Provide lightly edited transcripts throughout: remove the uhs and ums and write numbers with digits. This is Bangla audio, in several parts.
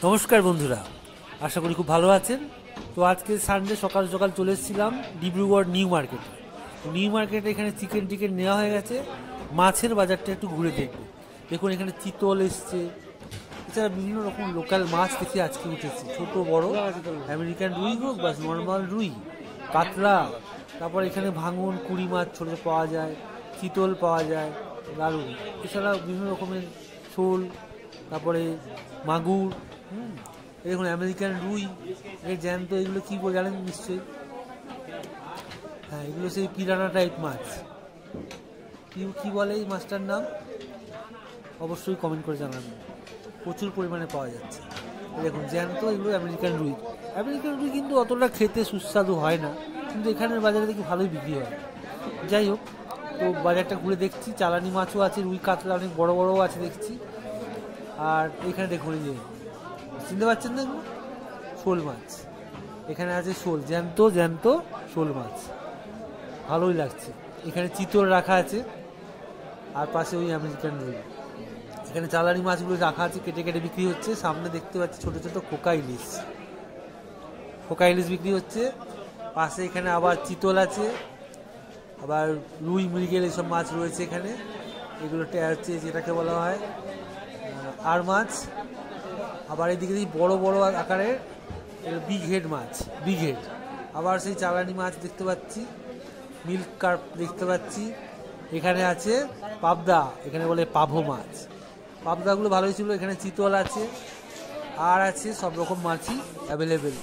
নমস্কার বন্ধুরা, আশা করি খুব ভালো আছেন। তো আজকে সানডে সকাল সকাল চলে এসেছিলাম ডিব্রুগড় নিউ মার্কেটে। নিউ মার্কেটে এখানে চিকেন নেওয়া হয়ে গেছে, মাছের বাজারটা একটু ঘুরে দেখব। দেখুন এখানে চিতল এসছে, এছাড়া বিভিন্ন রকম লোকাল মাছ দেখে আজকে উঠেছে, ছোট বড়, আমেরিকান রুই হোক বা নর্মাল রুই, কাতলা, তারপর এখানে ভাঙন কুড়ি মাছ ছোটো পাওয়া যায়, চিতল পাওয়া যায়, দারুণ। এছাড়া বিভিন্ন রকমের শোল, তারপরে মাগুর, এই দেখুন আমেরিকান রুই, এর জ্যান্ত, এগুলো কী জানেন নিশ্চয়ই? হ্যাঁ, এগুলো সেই পিরানা টাইপ মাছ। কী বলে এই মাছটার নাম? অবশ্যই কমেন্ট করে জানাবেন। প্রচুর পরিমাণে পাওয়া যাচ্ছে। দেখুন জ্যান্ত, এগুলো আমেরিকান রুই। আমেরিকান রুই কিন্তু অতটা খেতে সুস্বাদু হয় না, কিন্তু এখানের বাজারে দেখি ভালোই বিক্রি হয়। যাই হোক, তো বাজারটা ঘুরে দেখছি, চালানি মাছও আছে, রুই কাতলা অনেক বড় বড়ও আছে দেখছি। আর এখানে দেখুন, এই যে চিনতে পারছেন না, শোল মাছ এখানে আছে, শোল, জ্যান্ত জ্যান্ত শোল মাছ, ভালোই লাগছে। এখানে চিতল রাখা আছে, আর পাশে ওই আমেরিকান রুই। এখানে চালানি মাছগুলো রাখা আছে, কেটে কেটে বিক্রি হচ্ছে। সামনে দেখতে পাচ্ছি ছোট ছোট খোকা ইলিশ বিক্রি হচ্ছে। পাশে এখানে আবার চিতল আছে, আবার রুই মৃগেল এইসব মাছ রয়েছে এখানে। এগুলোটা হচ্ছে যেটাকে বলা হয় আর মাছ। আবার এদিকে বড় বড় আকারের বিগ হেড মাছ, আবার সেই চালানি মাছ দেখতে পাচ্ছি, মিল্ক কার্প দেখতে পাচ্ছি। এখানে আছে পাবদা, এখানে বলে পাভো মাছ। পাবদাগুলো ভালোই ছিল। এখানে চিতল আছে, আর আছে সব রকম মাছই অ্যাভেলেবেল।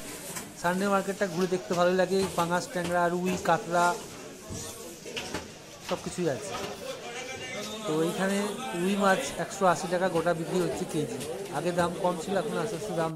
সানডে মার্কেটটা ঘুরে দেখতে ভালোই লাগে। পাঙাশ, ট্যাংরা, রুই, কাতলা সব কিছুই আছে। তো এইখানে রুই মাছ 180 টাকা গোটা বিক্রি হচ্ছে কেজি। আগে দাম কম ছিল, এখন আস্তে আস্তে দাম